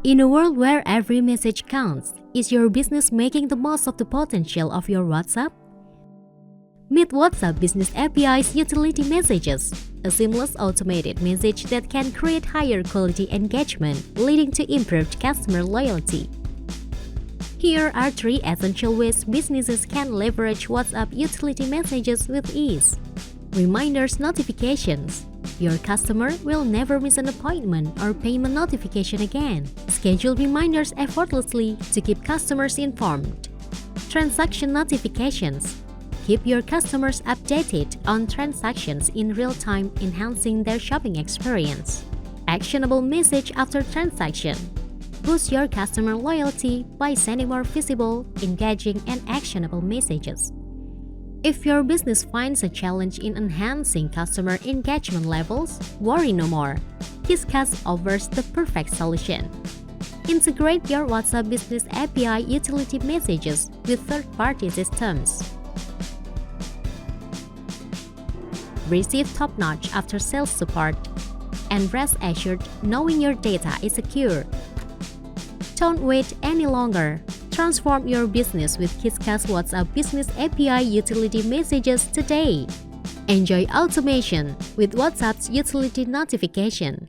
In a world where every message counts, is your business making the most of the potential of your WhatsApp? Meet WhatsApp Business API's Utility Messages, a seamless automated message that can create higher quality engagement, leading to improved customer loyalty. Here are 3 essential ways businesses can leverage WhatsApp Utility Messages with ease. Reminders notifications. Your customer will never miss an appointment or payment notification again. Schedule reminders effortlessly to keep customers informed. Transaction notifications. Keep your customers updated on transactions in real time, enhancing their shopping experience. Actionable message after transaction. Boost your customer loyalty by sending more visible, engaging, and actionable messages. If your business finds a challenge in enhancing customer engagement levels, worry no more. Qiscus offers the perfect solution. Integrate your WhatsApp Business API Utility Messages with third-party systems. Receive top-notch after-sales support, and rest assured knowing your data is secure. Don't wait any longer. Transform your business with Qiscus WhatsApp Business API Utility Messages today. Enjoy automation with WhatsApp's utility notification.